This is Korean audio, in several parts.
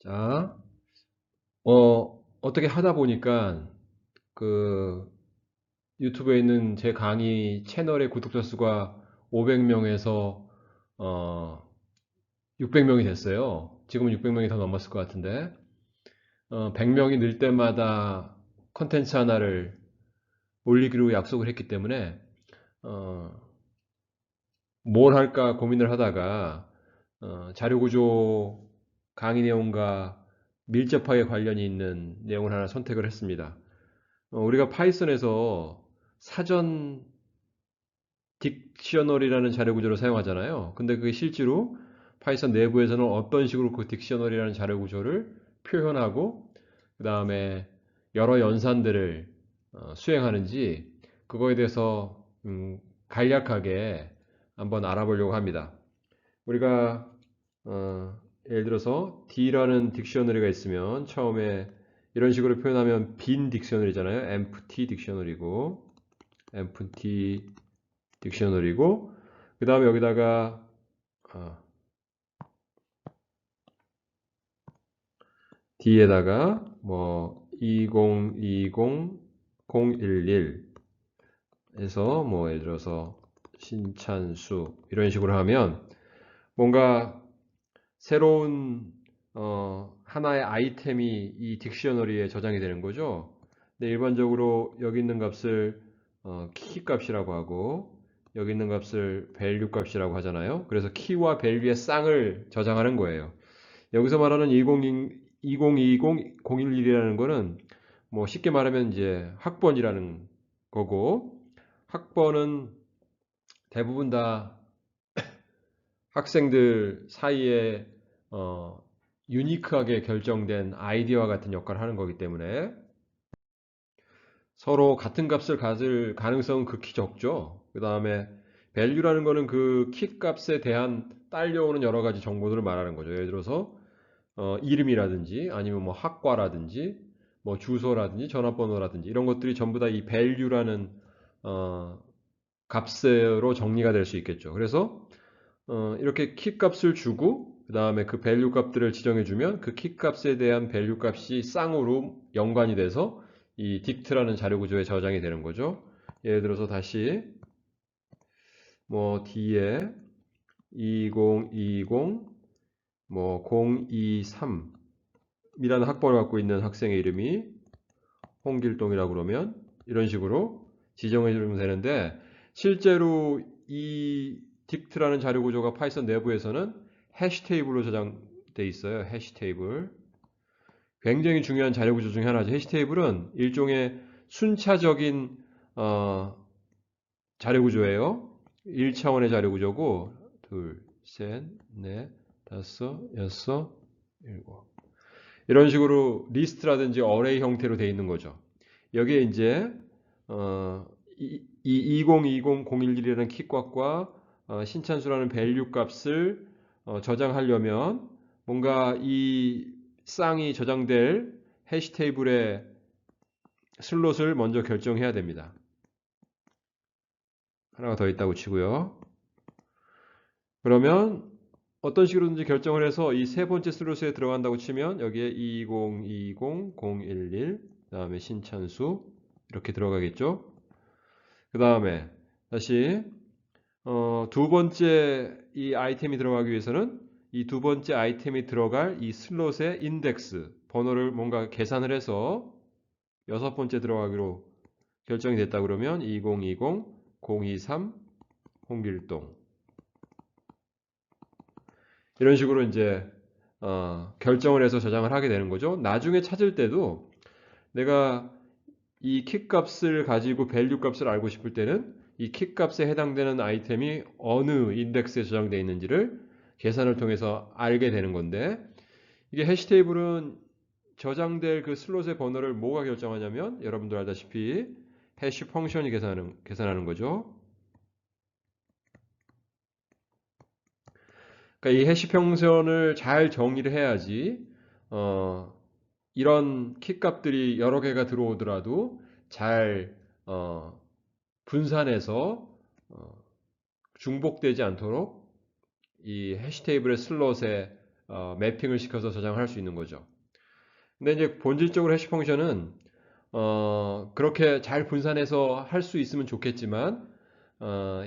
자, 어떻게 하다 보니까 그 유튜브에 있는 제 강의 채널의 구독자 수가 500명에서 600명이 됐어요. 지금은 600명이 더 넘었을 것 같은데, 100명이 늘 때마다 컨텐츠 하나를 올리기로 약속을 했기 때문에 어, 뭘 할까 고민을 하다가 자료구조 강의 내용과 밀접하게 관련이 있는 내용을 하나 선택을 했습니다. 우리가 파이썬에서 사전 딕셔너리라는 자료 구조를 사용하잖아요. 근데 그게 실제로 파이썬 내부에서는 어떤 식으로 그 딕셔너리라는 자료 구조를 표현하고 그 다음에 여러 연산들을 수행하는지 그거에 대해서 간략하게 한번 알아보려고 합니다. 우리가 예를 들어서 D라는 딕셔너리가 있으면 처음에 이런 식으로 표현하면 빈 딕셔너리잖아요. empty 딕셔너리고 empty 딕셔너리고 그 다음에 여기다가 D에다가 뭐 2020 011 해서 뭐 예를 들어서 신찬수 이런 식으로 하면 뭔가 새로운 하나의 아이템이 이 딕셔너리에 저장이 되는 거죠. 근데 일반적으로 여기 있는 값을 키 값이라고 하고 여기 있는 값을 value 값이라고 하잖아요. 그래서 키와 value의 쌍을 저장하는 거예요. 여기서 말하는 2020 011이라는 거는 뭐 쉽게 말하면 이제 학번이라는 거고 학번은 대부분 다 학생들 사이에 어, 유니크하게 결정된 아이디어와 같은 역할을 하는 거기 때문에 서로 같은 값을 가질 가능성은 극히 적죠. 그 다음에 value라는 거는 그 키 값에 대한 딸려오는 여러 가지 정보들을 말하는 거죠. 예를 들어서 이름이라든지 아니면 뭐 학과라든지 뭐 주소라든지 전화번호라든지 이런 것들이 전부 다 이 value라는 어, 값으로 정리가 될 수 있겠죠. 그래서 이렇게 키 값을 주고 그 다음에 그 value 값들을 지정해 주면 그 키 값에 대한 value 값이 쌍으로 연관이 돼서 이 dict라는 자료 구조에 저장이 되는 거죠. 예를 들어서 다시 뭐 D에 2020 뭐 023 이라는 학번을 갖고 있는 학생의 이름이 홍길동이라고 그러면 이런 식으로 지정해 주면 되는데 실제로 이 딕트라는 자료 구조가 파이썬 내부에서는 해시 테이블로 저장돼 있어요. 해시 테이블. 굉장히 중요한 자료 구조 중에 하나죠. 해시 테이블은 일종의 순차적인 자료 구조예요. 1차원의 자료 구조고 둘, 셋, 넷, 다섯, 여섯, 일곱 이런 식으로 리스트라든지 어레이 형태로 되어 있는 거죠. 여기에 이제 이 2020-011이라는 키값과 신찬수라는 밸류 값을 저장하려면 뭔가 이 쌍이 저장될 해시 테이블의 슬롯을 먼저 결정해야 됩니다. 하나가 더 있다고 치고요. 그러면 어떤 식으로든지 결정을 해서 이 세 번째 슬롯에 들어간다고 치면 여기에 2020-011 그 다음에 신찬수 이렇게 들어가겠죠. 그 다음에 다시 두 번째 이 아이템이 들어가기 위해서는 이 두 번째 아이템이 들어갈 이 슬롯의 인덱스 번호를 뭔가 계산을 해서 여섯 번째 들어가기로 결정이 됐다 그러면 2020 023 홍길동 이런 식으로 이제 결정을 해서 저장을 하게 되는 거죠. 나중에 찾을 때도 내가 이 키 값을 가지고 밸류 값을 알고 싶을 때는 이 키 값에 해당되는 아이템이 어느 인덱스에 저장되어 있는지를 계산을 통해서 알게 되는 건데 이게 해시 테이블은 저장될 그 슬롯의 번호를 뭐가 결정하냐면 여러분들 알다시피 해시 펑션이 계산하는 거죠. 그러니까 이 해시 펑션을 잘 정의를 해야지 어, 이런 키 값들이 여러 개가 들어오더라도 잘 분산해서 중복되지 않도록 이 해시 테이블의 슬롯에 매핑을 시켜서 저장할 수 있는 거죠. 근데 이제 본질적으로 해시 펑션은 그렇게 잘 분산해서 할 수 있으면 좋겠지만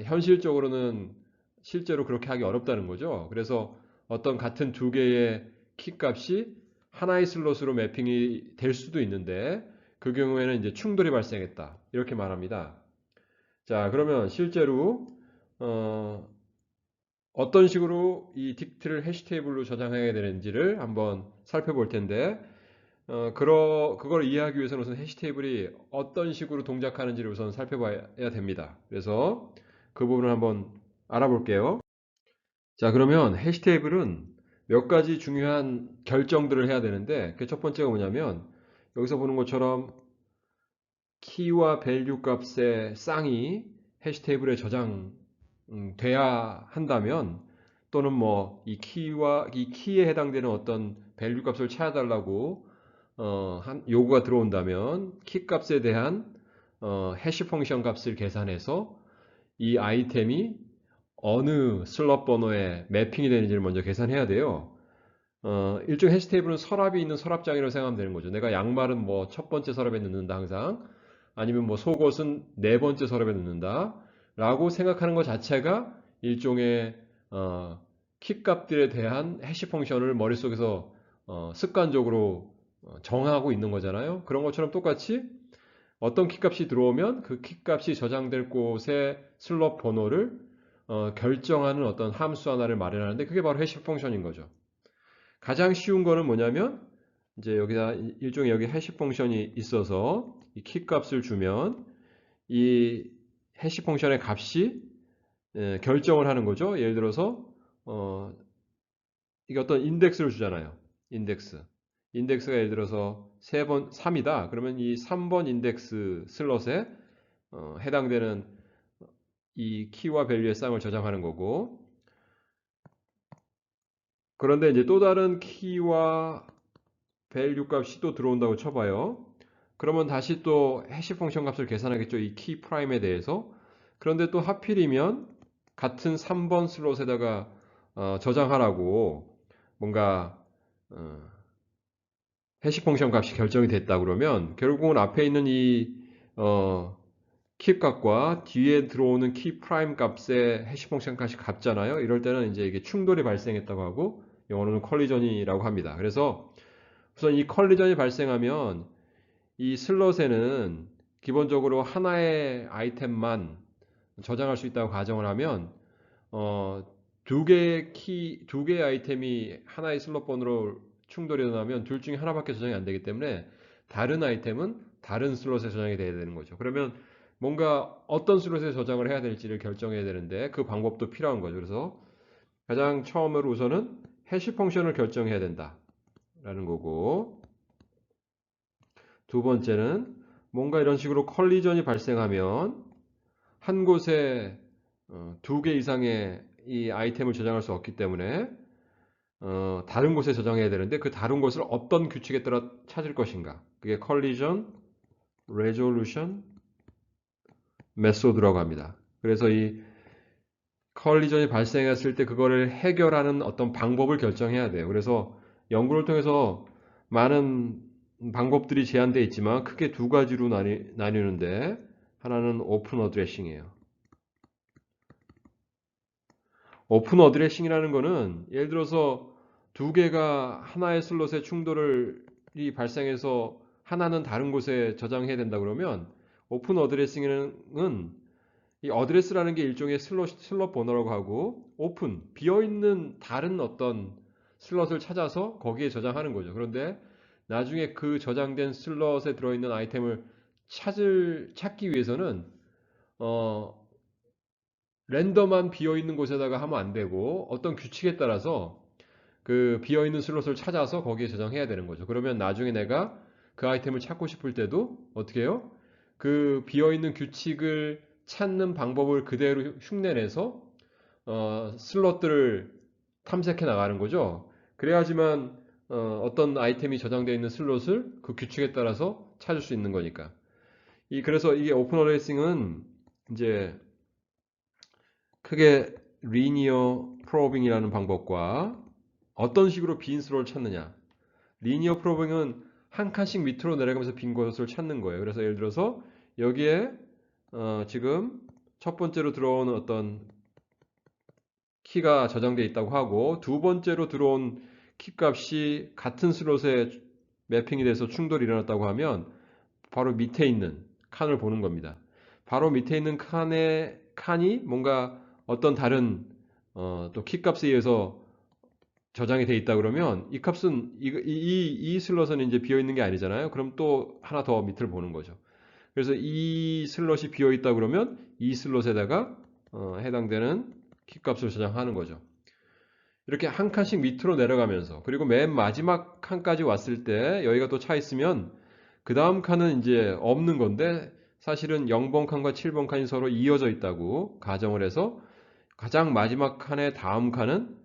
현실적으로는 실제로 그렇게 하기 어렵다는 거죠. 그래서 어떤 같은 두 개의 키 값이 하나의 슬롯으로 매핑이 될 수도 있는데 그 경우에는 이제 충돌이 발생했다. 이렇게 말합니다. 자, 그러면 실제로 어, 어떤 식으로 이 딕트를 해시 테이블로 저장해야 되는지를 한번 살펴볼 텐데 그걸 이해하기 위해서는 우선 해시 테이블이 어떤 식으로 동작하는지를 우선 살펴봐야 됩니다. 그래서 그 부분을 한번 알아볼게요. 자, 그러면 해시 테이블은 몇 가지 중요한 결정들을 해야 되는데 그 첫 번째가 뭐냐면 여기서 보는 것처럼 키와 밸류 값의 쌍이 해시 테이블에 저장돼야 한다면 또는 뭐 이 키와 이 키에 해당되는 어떤 밸류 값을 찾아달라고 요구가 들어온다면 키 값에 대한 해시 펑션 값을 계산해서 이 아이템이 어느 슬롯 번호에 매핑이 되는지를 먼저 계산해야 돼요. 일종 해시 테이블은 서랍이 있는 서랍장이라고 생각하면 되는 거죠. 내가 양말은 뭐 첫 번째 서랍에 넣는다 항상 아니면 뭐 속옷은 네 번째 서랍에 넣는다 라고 생각하는 것 자체가 일종의 키 값들에 대한 해시 펑션을 머릿속에서 습관적으로 정하고 있는 거잖아요. 그런 것처럼 똑같이 어떤 키 값이 들어오면 그 키 값이 저장될 곳의 슬롯 번호를 결정하는 어떤 함수 하나를 마련하는데 그게 바로 해시 펑션인 거죠. 가장 쉬운 거는 뭐냐면 이제 여기다 일종의 여기 해시 펑션이 있어서 이 키 값을 주면 이 해시 펑션의 값이 결정을 하는 거죠. 예를 들어서 이게 어떤 인덱스를 주잖아요. 인덱스. 인덱스가 예를 들어서 3이다. 그러면 이 3번 인덱스 슬롯에 해당되는 이 키와 밸류의 쌍을 저장하는 거고 그런데 이제 또 다른 키와 밸류 값이 또 들어온다고 쳐봐요. 그러면 다시 또 해시 펑션 값을 계산하겠죠. 이 키 프라임에 대해서. 그런데 또 하필이면 같은 3번 슬롯에다가 저장하라고 뭔가 어, 해시 펑션 값이 결정이 됐다 그러면 결국은 앞에 있는 이 키 값과 뒤에 들어오는 키 프라임 값의 해시 펑션 값이 같잖아요. 이럴 때는 이제 이게 충돌이 발생했다고 하고 영어로는 컬리전이라고 합니다. 그래서 우선 이 컬리전이 발생하면 이 슬롯에는 기본적으로 하나의 아이템만 저장할 수 있다고 가정을 하면 두 개의 아이템이 하나의 슬롯 번호로 충돌이 일어나면 둘 중에 하나밖에 저장이 안 되기 때문에 다른 아이템은 다른 슬롯에 저장이 돼야 되는 거죠. 그러면 뭔가 어떤 슬롯에 저장을 해야 될지를 결정해야 되는데 그 방법도 필요한 거죠. 그래서 가장 처음으로 우선은 해시 펑션을 결정해야 된다라는 거고 두 번째는 뭔가 이런 식으로 컬리전이 발생하면 한 곳에 두 개 이상의 이 아이템을 저장할 수 없기 때문에 다른 곳에 저장해야 되는데 그 다른 곳을 어떤 규칙에 따라 찾을 것인가 그게 컬리전 레졸루션 메소드라고 합니다. 그래서 이 컬리전이 발생했을 때 그거를 해결하는 어떤 방법을 결정해야 돼요. 그래서 연구를 통해서 많은 방법들이 제한되어 있지만 크게 두 가지로 나뉘는데 하나는 오픈 어드레싱이에요. 오픈 어드레싱이라는 거는 예를 들어서 두 개가 하나의 슬롯에 충돌이 발생해서 하나는 다른 곳에 저장해야 된다 그러면 오픈 어드레싱은 이 어드레스라는 게 일종의 슬롯 번호라고 하고 오픈 비어있는 다른 어떤 슬롯을 찾아서 거기에 저장하는 거죠. 그런데 나중에 그 저장된 슬롯에 들어있는 아이템을 찾기 위해서는 어, 랜덤한 비어있는 곳에다가 하면 안 되고 어떤 규칙에 따라서 그 비어있는 슬롯을 찾아서 거기에 저장해야 되는 거죠. 그러면 나중에 내가 그 아이템을 찾고 싶을 때도 어떻게 해요? 그 비어있는 규칙을 찾는 방법을 그대로 흉내내서 슬롯들을 탐색해 나가는 거죠. 그래야지만 어떤 아이템이 저장되어 있는 슬롯을 그 규칙에 따라서 찾을 수 있는 거니까. 그래서 이게 오픈 어드레싱은 이제 크게 리니어 프로빙이라는 방법과 어떤 식으로 빈 슬롯을 찾느냐. 리니어 프로빙은 한 칸씩 밑으로 내려가면서 빈 곳을 찾는 거예요. 그래서 예를 들어서 여기에 지금 첫 번째로 들어오는 어떤 키가 저장되어 있다고 하고 두 번째로 들어온 키 값이 같은 슬롯에 매핑이 돼서 충돌이 일어났다고 하면 바로 밑에 있는 칸을 보는 겁니다. 바로 밑에 있는 칸이 뭔가 어떤 다른 또 키 값에 의해서 저장이 돼 있다 그러면 이 값은 이 슬롯은 이제 비어 있는 게 아니잖아요. 그럼 또 하나 더 밑을 보는 거죠. 그래서 이 슬롯이 비어 있다 그러면 이 슬롯에다가 해당되는 키 값을 저장하는 거죠. 이렇게 한 칸씩 밑으로 내려가면서 그리고 맨 마지막 칸까지 왔을 때 여기가 또 차 있으면 그 다음 칸은 이제 없는 건데 사실은 0번 칸과 7번 칸이 서로 이어져 있다고 가정을 해서 가장 마지막 칸의 다음 칸은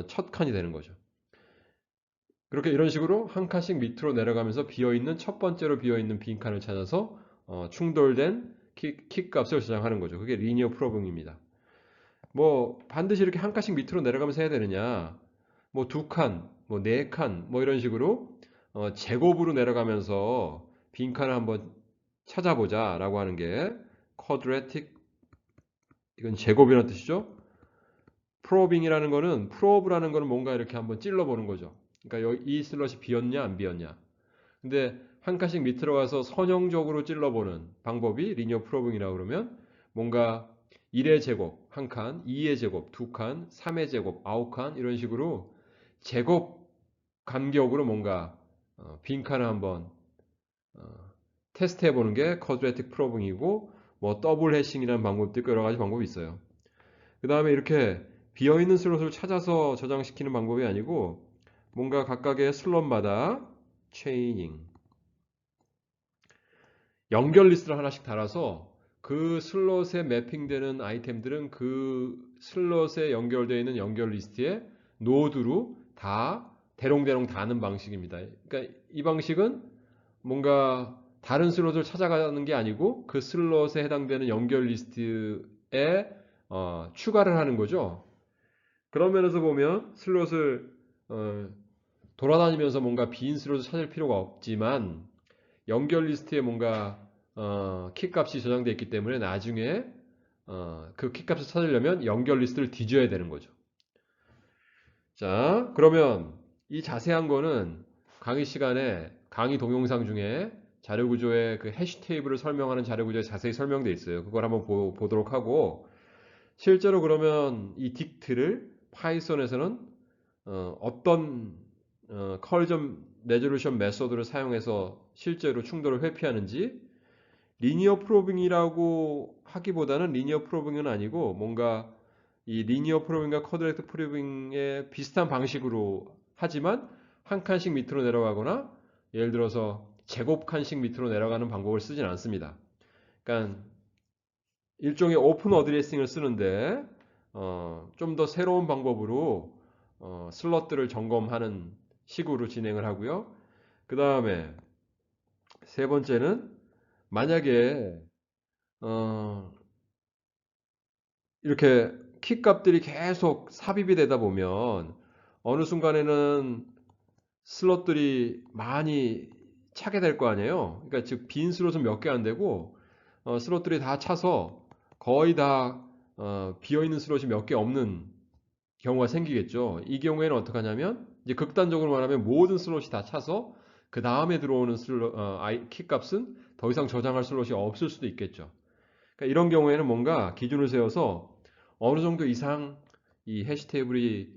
첫 칸이 되는 거죠. 그렇게 이런 식으로 한 칸씩 밑으로 내려가면서 비어있는 첫 번째로 비어있는 빈 칸을 찾아서 충돌된 키 값을 저장하는 거죠. 그게 리니어 프로빙입니다. 뭐 반드시 이렇게 한 칸씩 밑으로 내려가면서 해야 되느냐? 뭐 두 칸, 뭐 네 칸, 뭐 이런 식으로 제곱으로 내려가면서 빈 칸을 한번 찾아보자라고 하는 게 quadratic, 이건 제곱이라는 뜻이죠. 프로빙이라는 거는 프로브라는 거는 뭔가 이렇게 한번 찔러보는 거죠. 그러니까 여기 이 슬롯이 비었냐 안 비었냐. 근데 한 칸씩 밑으로 가서 선형적으로 찔러보는 방법이 리니어 프로빙이라고 그러면 뭔가 1의 제곱 한 칸, 2의 제곱 두 칸, 3의 제곱 9칸 이런 식으로 제곱 간격으로 뭔가 빈 칸을 한번 어, 테스트해 보는 게 쿼드레틱 프로빙이고 뭐 더블 해싱이라는 방법도 있고 여러 가지 방법이 있어요. 그 다음에 이렇게 비어있는 슬롯을 찾아서 저장시키는 방법이 아니고 뭔가 각각의 슬롯마다 체이닝 연결 리스트를 하나씩 달아서 그 슬롯에 매핑되는 아이템들은 그 슬롯에 연결되어 있는 연결 리스트에 노드로 다 대롱대롱 다는 방식입니다. 그러니까 이 방식은 뭔가 다른 슬롯을 찾아가는 게 아니고 그 슬롯에 해당되는 연결 리스트에 추가를 하는 거죠. 그런 면에서 보면 슬롯을 어, 돌아다니면서 뭔가 빈 슬롯을 찾을 필요가 없지만 연결 리스트에 뭔가 키 값이 저장되어 있기 때문에 나중에 그 키 값을 찾으려면 연결 리스트를 뒤져야 되는 거죠. 자, 그러면 이 자세한 거는 강의 시간에 강의 동영상 중에 자료 구조의 그 해시 테이블을 설명하는 자료 구조에 자세히 설명되어 있어요. 그걸 한번 보도록 하고 실제로 그러면 이 딕트를 파이썬에서는 어떤 컬전 레졸루션 메소드를 사용해서 실제로 충돌을 회피하는지 리니어 프로빙이라고 하기보다는 리니어 프로빙은 아니고 뭔가 이 리니어 프로빙과 쿼드레틱 프로빙의 비슷한 방식으로 하지만 한 칸씩 밑으로 내려가거나 예를 들어서 제곱 칸씩 밑으로 내려가는 방법을 쓰진 않습니다. 그러니까 일종의 오픈 어드레싱을 쓰는데 좀 더 새로운 방법으로 슬롯들을 점검하는 식으로 진행을 하고요. 그 다음에 세 번째는 만약에 어, 이렇게 키 값들이 계속 삽입이 되다 보면 어느 순간에는 슬롯들이 많이 차게 될 거 아니에요. 그러니까 즉 빈 슬롯은 몇 개 안 되고 슬롯들이 다 차서 거의 다 비어 있는 슬롯이 몇 개 없는 경우가 생기겠죠. 이 경우에는 어떻게 하냐면 이제 극단적으로 말하면 모든 슬롯이 다 차서 그 다음에 들어오는 키 값은 더 이상 저장할 슬롯이 없을 수도 있겠죠. 그러니까 이런 경우에는 뭔가 기준을 세워서 어느 정도 이상 이 해시 테이블이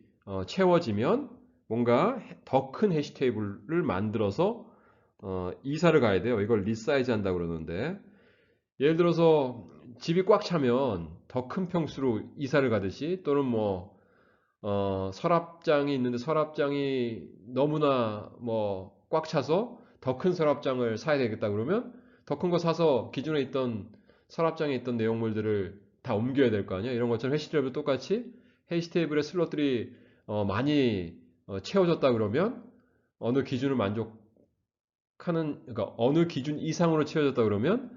채워지면 뭔가 더 큰 해시 테이블을 만들어서 이사를 가야 돼요. 이걸 리사이즈 한다고 그러는데 예를 들어서 집이 꽉 차면 더 큰 평수로 이사를 가듯이 또는 뭐 서랍장이 있는데 서랍장이 너무나 뭐 꽉 차서 더 큰 서랍장을 사야 되겠다 그러면 더 큰 거 사서 기존에 있던 서랍장에 있던 내용물들을 다 옮겨야 될 거 아니야. 이런 것처럼 해시 테이블도 똑같이 해시 테이블의 슬롯들이 많이 채워졌다 그러면 어느 기준을 그러니까 어느 기준 이상으로 채워졌다 그러면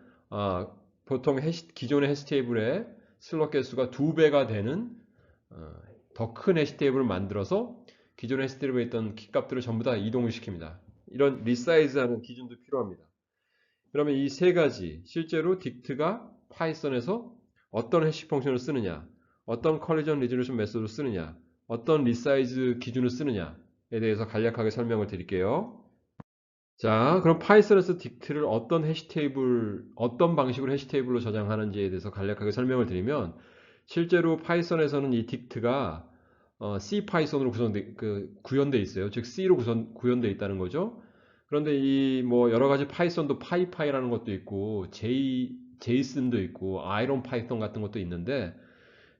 보통 기존의 해시 테이블의 슬롯 개수가 2배가 되는 더 큰 해시 테이블을 만들어서 기존의 해시 테이블에 있던 키 값들을 전부 다 이동을 시킵니다. 이런 리사이즈하는 기준도 필요합니다. 그러면 이 세 가지 실제로 딕트가 파이썬에서 어떤 해시 펑션을 쓰느냐, 어떤 컬리전 리졸루션 메소드를 쓰느냐, 어떤 리사이즈 기준을 쓰느냐에 대해서 간략하게 설명을 드릴게요. 자, 그럼 파이썬에서 딕트를 어떤 해시 테이블, 어떤 방식으로 해시 테이블로 저장하는지에 대해서 간략하게 설명을 드리면, 실제로 파이썬에서는 이 딕트가 C 파이썬으로 구현되어 있어요. 즉 C로 구현되어 있다는 거죠. 그런데 이 뭐 여러 가지 파이썬도 파이파이라는 것도 있고 제이슨도 있고 아이론 파이썬 같은 것도 있는데,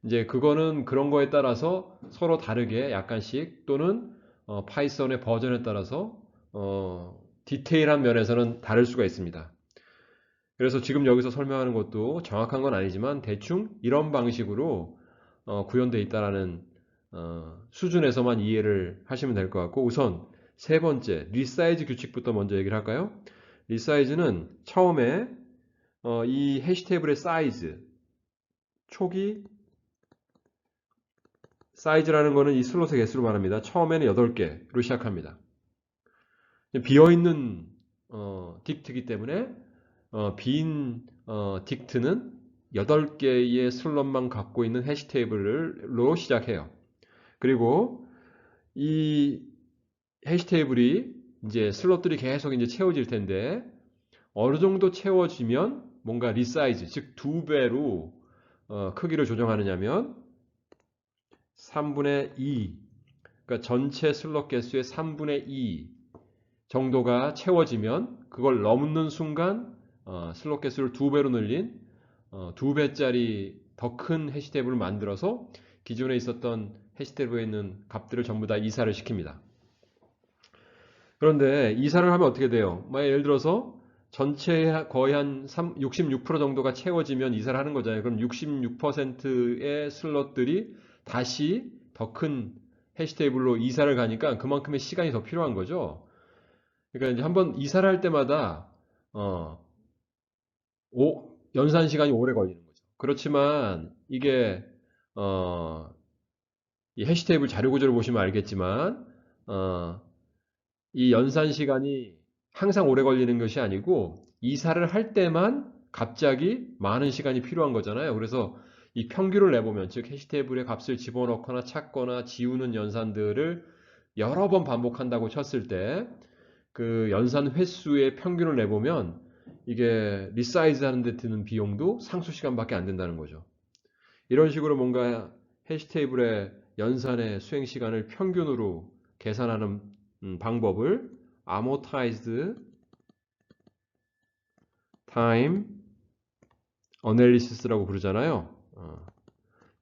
이제 그거는 그런 거에 따라서 서로 다르게 약간씩 또는 파이썬의 버전에 따라서 디테일한 면에서는 다를 수가 있습니다. 그래서 지금 여기서 설명하는 것도 정확한 건 아니지만 대충 이런 방식으로 구현되어 있다라는 수준에서만 이해를 하시면 될 것 같고, 우선 세 번째 리사이즈 규칙부터 먼저 얘기를 할까요? 리사이즈는 처음에 이 해시 테이블의 사이즈, 초기 사이즈라는 거는 이 슬롯의 개수로 말합니다. 처음에는 8개로 시작합니다. 비어있는 딕트이기 때문에 빈 딕트는 8개의 슬롯만 갖고 있는 해시 테이블로 시작해요. 그리고 이 해시 테이블이 이제 슬롯들이 계속 이제 채워질 텐데, 어느 정도 채워지면 뭔가 리사이즈, 즉 2배로 크기를 조정하느냐면 3분의 2, 그러니까 전체 슬롯 개수의 3분의 2 정도가 채워지면 그걸 넘는 순간 슬롯 개수를 2배로 늘린 2배짜리 더 큰 해시 테이블을 만들어서 기존에 있었던 해시 테이블에 있는 값들을 전부 다 이사를 시킵니다. 그런데 이사를 하면 어떻게 돼요? 예를 들어서 전체 거의 한 66% 정도가 채워지면 이사를 하는 거잖아요. 그럼 66%의 슬롯들이 다시 더 큰 해시 테이블로 이사를 가니까 그만큼의 시간이 더 필요한 거죠. 그러니까 이제 한번 이사를 할 때마다 어, 연산 시간이 오래 걸리는 거죠. 그렇지만 이게 어, 이 해시 테이블 자료 구조를 보시면 알겠지만 어, 이 연산 시간이 항상 오래 걸리는 것이 아니고 이사를 할 때만 갑자기 많은 시간이 필요한 거잖아요. 그래서 이 평균을 내보면, 즉 해시 테이블에 값을 집어넣거나 찾거나 지우는 연산들을 여러 번 반복한다고 쳤을 때 그 연산 횟수의 평균을 내보면 이게 리사이즈 하는 데 드는 비용도 상수 시간밖에 안 된다는 거죠. 이런 식으로 뭔가 해시 테이블의 연산의 수행 시간을 평균으로 계산하는 방법을 amortized time analysis라고 부르잖아요.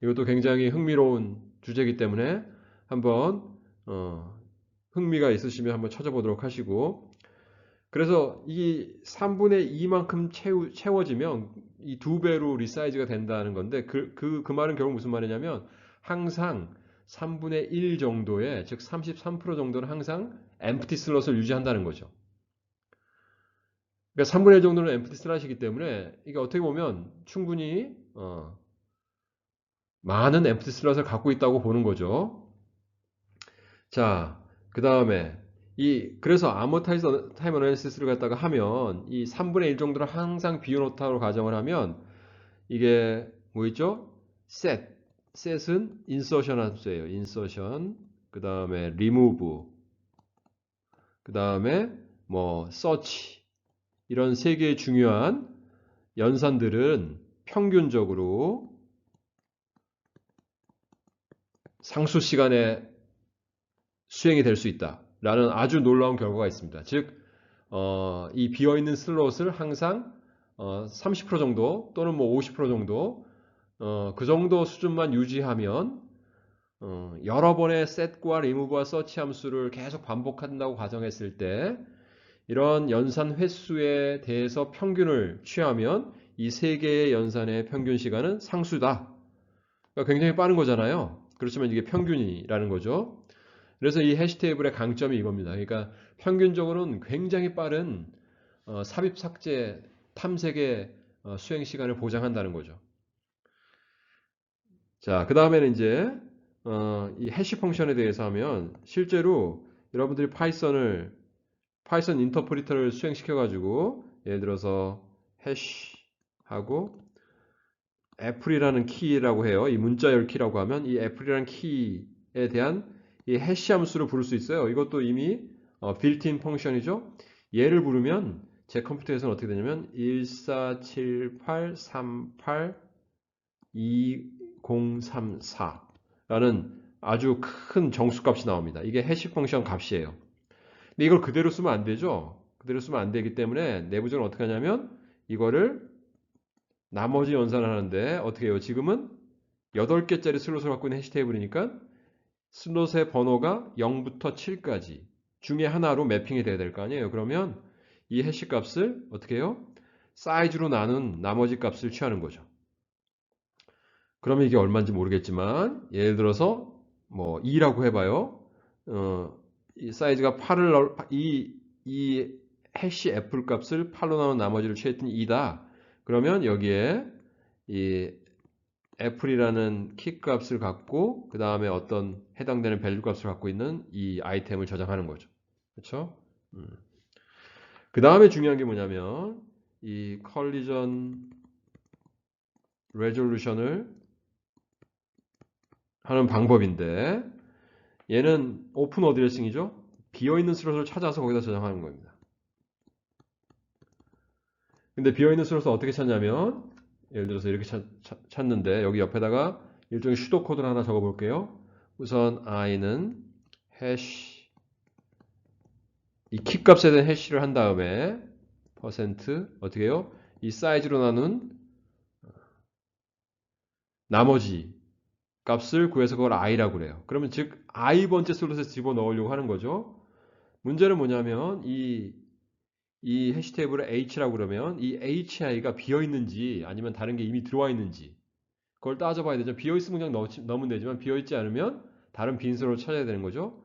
이것도 굉장히 흥미로운 주제이기 때문에 한번 흥미가 있으시면 한번 찾아보도록 하시고, 그래서 이 3분의 2만큼 채워지면 이 2배로 리사이즈가 된다는 건데, 그 말은 결국 무슨 말이냐면 항상 3분의 1 정도의, 즉 33% 정도는 항상 엠프티 슬롯을 유지한다는 거죠. 그러니까 3분의 1 정도는 엠프티 슬롯이기 때문에 이게 어떻게 보면 충분히 많은 엠프티 슬롯을 갖고 있다고 보는 거죠. 자, 그 다음에 그래서 아모타이즈 타임 어널리시스를 갖다가 하면 이 3분의 1 정도를 항상 비워놓다고 가정을 하면 이게 뭐 있죠? set은 insertion 함수예요. insertion, 그 다음에 remove, 그 다음에 뭐 search, 이런 세 개의 중요한 연산들은 평균적으로 상수 시간에 수행이 될 수 있다라는 아주 놀라운 결과가 있습니다. 즉, 이 비어있는 슬롯을 항상 30% 정도 또는 뭐 50% 정도 그 정도 수준만 유지하면 여러 번의 set과 remove와 search 함수를 계속 반복한다고 가정했을 때 이런 연산 횟수에 대해서 평균을 취하면 이 세 개의 연산의 평균 시간은 상수다. 그러니까 굉장히 빠른 거잖아요. 그렇지만 이게 평균이라는 거죠. 그래서 이 해시 테이블의 강점이 이겁니다. 그러니까 평균적으로는 굉장히 빠른 삽입 삭제 탐색의 수행 시간을 보장한다는 거죠. 자, 그 다음에는 이제 이 해시 펑션에 대해서 하면 실제로 여러분들이 파이썬 인터프리터를 수행시켜 가지고 예를 들어서 해시하고 애플이라는 키라고 해요. 이 문자열 키라고 하면 이 애플이라는 키에 대한 이 해시 함수를 부를 수 있어요. 이것도 이미 빌트인 펑션이죠. 얘를 부르면 제 컴퓨터에서는 어떻게 되냐면 14783822034라는 아주 큰 정수값이 나옵니다. 이게 해시 펑션 값이에요. 근데 이걸 그대로 쓰면 안 되죠. 그대로 쓰면 안 되기 때문에 내부적으로 어떻게 하냐면 이거를 나머지 연산을 하는데 어떻게 해요? 지금은 8개짜리 슬롯을 갖고 있는 해시 테이블이니까 슬롯의 번호가 0부터 7까지 중에 하나로 매핑이 돼야 될 거 아니에요. 그러면 이 해시 값을 어떻게 해요? 사이즈로 나눈 나머지 값을 취하는 거죠. 그러면 이게 얼마인지 모르겠지만 예를 들어서 뭐 2라고 해봐요. 이 사이즈가 8을 이 해시 애플 값을 8로 나눈 나머지를 취했더니 2다. 그러면 여기에 이 애플이라는 키 값을 갖고 그 다음에 어떤 해당되는 밸류 값을 갖고 있는 이 아이템을 저장하는 거죠. 그렇죠? 그 다음에 중요한 게 뭐냐면 이 컬리전 레졸루션을 하는 방법인데 얘는 오픈 어드레싱이죠. 비어있는 슬롯을 찾아서 거기다 저장하는 겁니다. 근데 비어있는 슬롯을 어떻게 찾냐면 예를 들어서 이렇게 찾는데 여기 옆에다가 일종의 슈도 코드를 하나 적어 볼게요. 우선 i는 해시 이 키 값에 대한 해시를 한 다음에 퍼센트 어떻게 해요? 이 사이즈로 나눈 나머지 값을 구해서 그걸 i라고 그래요. 그러면 즉 i 번째 슬롯에 집어넣으려고 하는 거죠. 문제는 뭐냐면 이 해시 테이블을 h라고 그러면 이 hi가 비어 있는지 아니면 다른 게 이미 들어와 있는지 그걸 따져봐야 되죠. 비어 있으면 그냥 넣으면 되지만 비어 있지 않으면 다른 빈 슬롯을 찾아야 되는 거죠.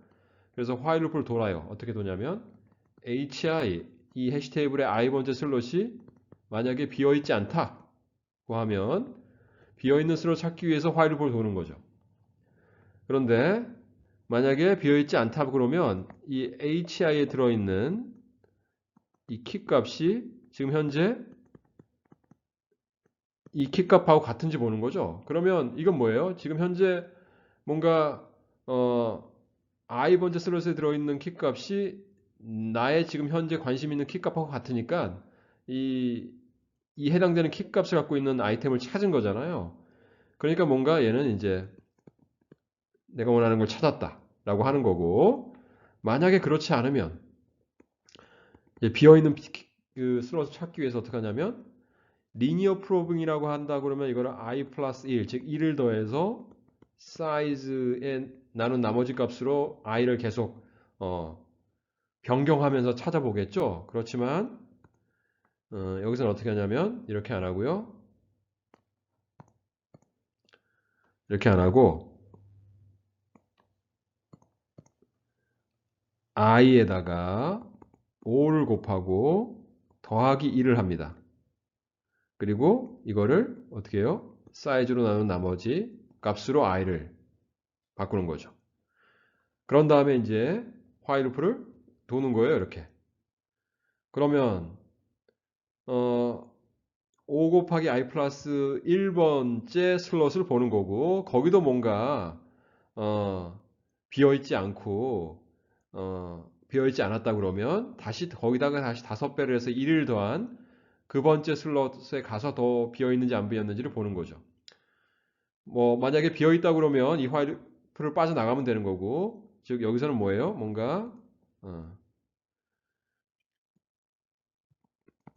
그래서 while loop를 돌아요. 어떻게 도냐면 hi 이 해시 테이블의 i 번째 슬롯이 만약에 비어 있지 않다고 하면 비어 있는 슬롯을 찾기 위해서 while loop을 도는 거죠. 그런데 만약에 비어 있지 않다 그러면 이 hi에 들어있는 이 키 값이 지금 현재 이 키 값하고 같은지 보는 거죠. 그러면 이건 뭐예요? 지금 현재 뭔가 i 번째 슬롯에 들어있는 키 값이 나의 지금 현재 관심 있는 키 값하고 같으니까 이 해당되는 키 값을 갖고 있는 아이템을 찾은 거잖아요. 그러니까 뭔가 얘는 이제 내가 원하는 걸 찾았다라고 하는 거고 만약에 그렇지 않으면 비어있는 그 슬롯을 찾기 위해서 어떻게 하냐면 리니어 프로빙이라고 한다 그러면 이거를 i 플러스 1, 즉 1을 더해서 사이즈에 나눈 나머지 값으로 i를 계속 변경하면서 찾아보겠죠. 그렇지만 여기서는 어떻게 하냐면 이렇게 안 하고요. 이렇게 안 하고 i에다가 5를 곱하고 더하기 1을 합니다. 그리고 이거를 어떻게 해요? 사이즈로 나눈 나머지 값으로 i를 바꾸는 거죠. 그런 다음에 이제 while loop를 도는 거예요. 이렇게. 그러면 5 곱하기 i 플러스 1번째 슬롯을 보는 거고 거기도 뭔가 비어있지 않고 비어있지 않았다 그러면 거기다가 다시 5배를 해서 1을 더한 그 번째 슬롯에 가서 더 비어있는지 안 비어있는지를 보는 거죠. 뭐 만약에 비어있다 그러면 이 화일을 빠져나가면 되는 거고 즉 여기서는 뭐예요? 뭔가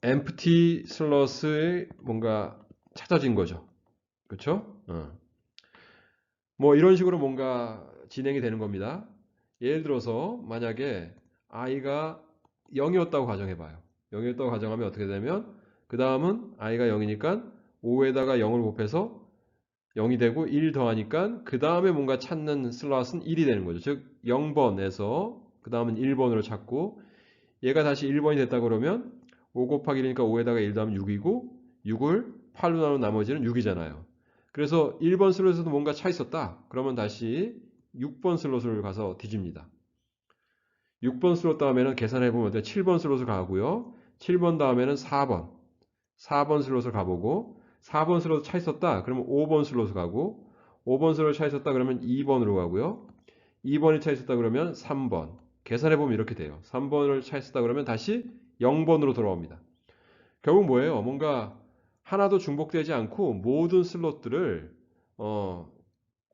empty 슬롯이 뭔가 찾아진 거죠. 그렇죠? 뭐 이런 식으로 뭔가 진행이 되는 겁니다. 예를 들어서 만약에 i가 0이었다고 가정해봐요. 0이었다고 가정하면 어떻게 되면 그 다음은 i가 0이니까 5에다가 0을 곱해서 0이 되고 1 더하니까 그 다음에 뭔가 찾는 슬롯은 1이 되는 거죠. 즉 0번에서 그 다음은 1번으로 찾고 얘가 다시 1번이 됐다 그러면 5 곱하기 1이니까 5에다가 1 더하면 6이고 6을 8로 나눈 나머지는 6이잖아요. 그래서 1번 슬롯에서도 뭔가 차 있었다. 그러면 다시 6번 슬롯을 가서 뒤집니다. 6번 슬롯 다음에는 계산해보면 7번 슬롯을 가고요. 7번 다음에는 4번 슬롯을 가보고 4번 슬롯 차 있었다. 그러면 5번 슬롯을 가고 5번 슬롯 차 있었다. 그러면 2번으로 가고요. 2번이 차 있었다. 그러면 3번. 계산해보면 이렇게 돼요. 3번을 차 있었다. 그러면 다시 0번으로 돌아옵니다. 결국 뭐예요? 뭔가 하나도 중복되지 않고 모든 슬롯들을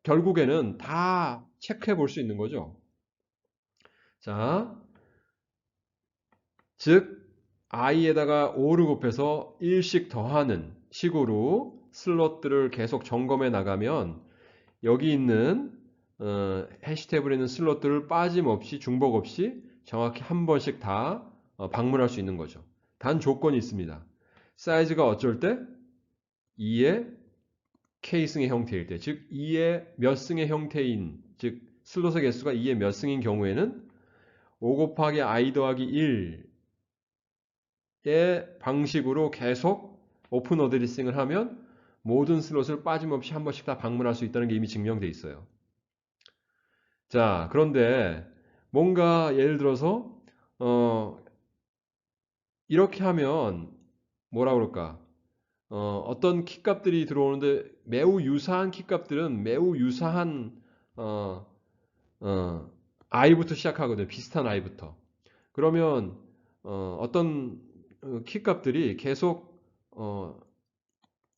결국에는 다 체크해 볼 수 있는 거죠. 자, 즉 i에다가 5를 곱해서 1씩 더하는 식으로 슬롯들을 계속 점검해 나가면 여기 있는 해시 테이블에 있는 슬롯들을 빠짐없이 중복 없이 정확히 한 번씩 다 방문할 수 있는 거죠. 단 조건이 있습니다. 사이즈가 어쩔 때 2의 K승의 형태일 때, 즉 2의 몇 승의 형태인, 즉 슬롯의 개수가 2의 몇 승인 경우에는 5 곱하기 i 더하기 1의 방식으로 계속 오픈 어드레싱을 하면 모든 슬롯을 빠짐없이 한 번씩 다 방문할 수 있다는 게 이미 증명돼 있어요. 자, 그런데 뭔가 예를 들어서 이렇게 하면 뭐라 그럴까? 어떤 키값들이 들어오는데 매우 유사한 키값들은 매우 유사한 어, i부터 시작하거든요. 비슷한 i부터. 그러면 어떤 키값들이 계속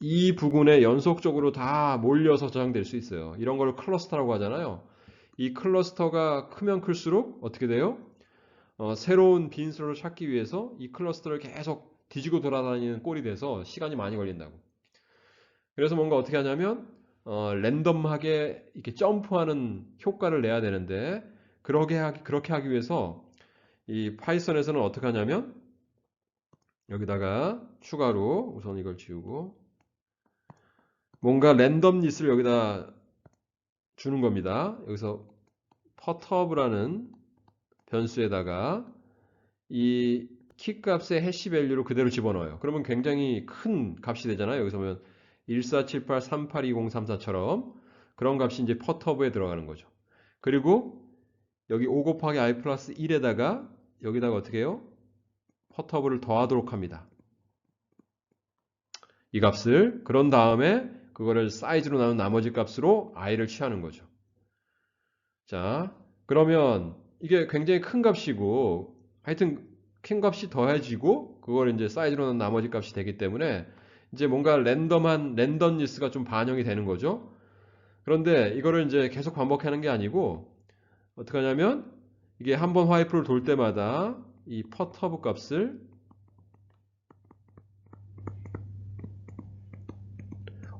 이 부분에 연속적으로 다 몰려서 저장될 수 있어요. 이런 걸 클러스터라고 하잖아요. 이 클러스터가 크면 클수록 어떻게 돼요? 새로운 빈수를 찾기 위해서 이 클러스터를 계속 뒤지고 돌아다니는 꼴이 돼서 시간이 많이 걸린다고. 그래서 뭔가 어떻게 하냐면 랜덤하게 이렇게 점프하는 효과를 내야 되는데 그렇게 하기 위해서 이 파이썬에서는 어떻게 하냐면 여기다가 추가로 우선 이걸 지우고 뭔가 랜덤리스를 여기다 주는 겁니다. 여기서 perturb라는 변수에다가 이 키값의 해시 밸류를 그대로 집어넣어요. 그러면 굉장히 큰 값이 되잖아요. 여기서 보면 1478382034처럼 그런 값이 이제 퍼터브에 들어가는 거죠. 그리고 여기 5 곱하기 i 플러스 1에다가 여기다가 어떻게 해요? 퍼터브를 더하도록 합니다. 이 값을. 그런 다음에 그거를 사이즈로 나눈 나머지 값으로 i를 취하는 거죠. 자, 그러면 이게 굉장히 큰 값이고 하여튼 큰 값이 더해지고 그걸 이제 사이즈로는 나머지 값이 되기 때문에 이제 뭔가 랜덤니스가 좀 반영이 되는 거죠. 그런데 이거를 이제 계속 반복하는 게 아니고 어떻게 하냐면 이게 한번 화이프를 돌 때마다 이 퍼터브 값을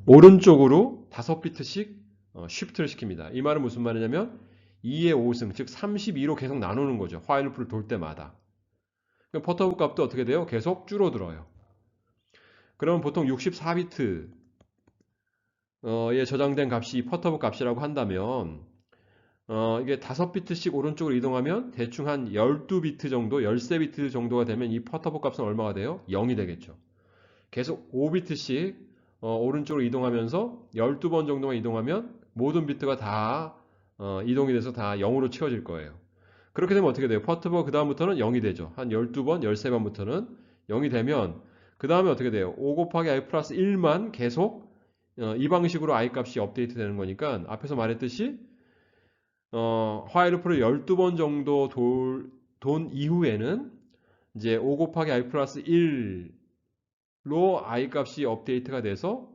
오른쪽으로 5비트씩 쉬프트를 시킵니다. 이 말은 무슨 말이냐면 2의 5승, 즉 32로 계속 나누는 거죠. 화일 루프를 돌 때마다. 퍼터브 값도 어떻게 돼요? 계속 줄어들어요. 그러면 보통 64비트에 저장된 값이 퍼터브 값이라고 한다면 이게 5비트씩 오른쪽으로 이동하면 대충 한 12비트 정도, 13비트 정도가 되면 이 퍼터브 값은 얼마가 돼요? 0이 되겠죠. 계속 5비트씩 오른쪽으로 이동하면서 12번 정도만 이동하면 모든 비트가 다 이동이 돼서 다 0으로 채워질 거예요. 그렇게 되면 어떻게 돼요? 퍼터브 그 다음부터는 0이 되죠. 한 12번, 13번부터는 0이 되면 그 다음에 어떻게 돼요? 5 곱하기 i 플러스 1만 계속 이 방식으로 i 값이 업데이트 되는 거니까 앞에서 말했듯이 화일 루프를 12번 정도 돈 이후에는 이제 5 곱하기 i 플러스 1로 i 값이 업데이트가 돼서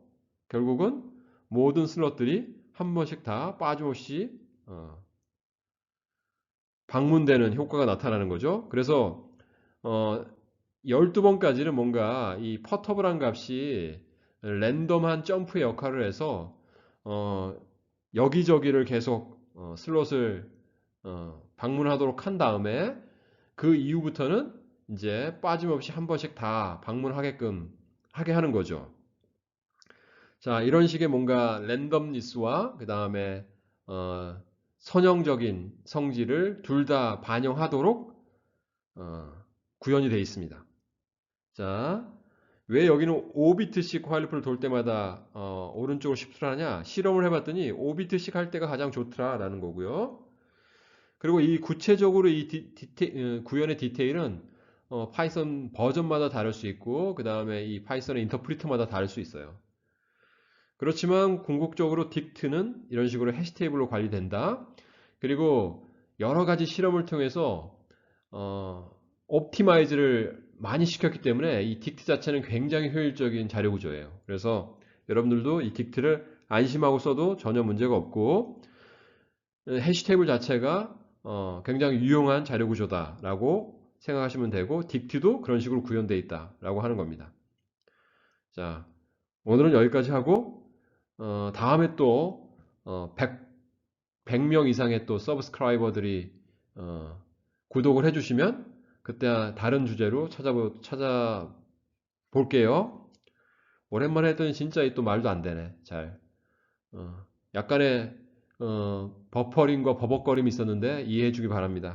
결국은 모든 슬롯들이 한 번씩 다 빠짐없이 방문되는 효과가 나타나는 거죠. 그래서 12번까지는 뭔가 이 퍼터블한 값이 랜덤한 점프의 역할을 해서 여기저기를 계속 슬롯을 방문하도록 한 다음에 그 이후부터는 이제 빠짐없이 한 번씩 다 방문하게끔 하게 하는 거죠. 자, 이런 식의 뭔가 랜덤니스와 그 다음에 선형적인 성질을 둘 다 반영하도록 구현이 되어 있습니다. 자, 왜 여기는 5비트씩 화일루프를 돌 때마다 오른쪽으로 시프트를 하냐? 실험을 해봤더니 5비트씩 할 때가 가장 좋더라라는 거고요. 그리고 이 구체적으로 이 구현의 디테일은 파이썬 버전마다 다를 수 있고 그 다음에 이 파이썬의 인터프리터마다 다를 수 있어요. 그렇지만 궁극적으로 딕트는 이런 식으로 해시 테이블로 관리된다. 그리고 여러 가지 실험을 통해서 옵티마이즈를 많이 시켰기 때문에 이 딕트 자체는 굉장히 효율적인 자료 구조예요. 그래서 여러분들도 이 딕트를 안심하고 써도 전혀 문제가 없고 해시 테이블 자체가 굉장히 유용한 자료 구조다라고 생각하시면 되고 딕트도 그런 식으로 구현되어 있다라고 하는 겁니다. 자, 오늘은 여기까지 하고 다음에 또 100명 이상의 또 서브스크라이버들이 구독을 해주시면 그때 다른 주제로 찾아볼게요. 오랜만에 했더니 진짜 또 말도 안 되네. 잘. 약간의 버퍼링과 버벅거림이 있었는데 이해해 주기 바랍니다.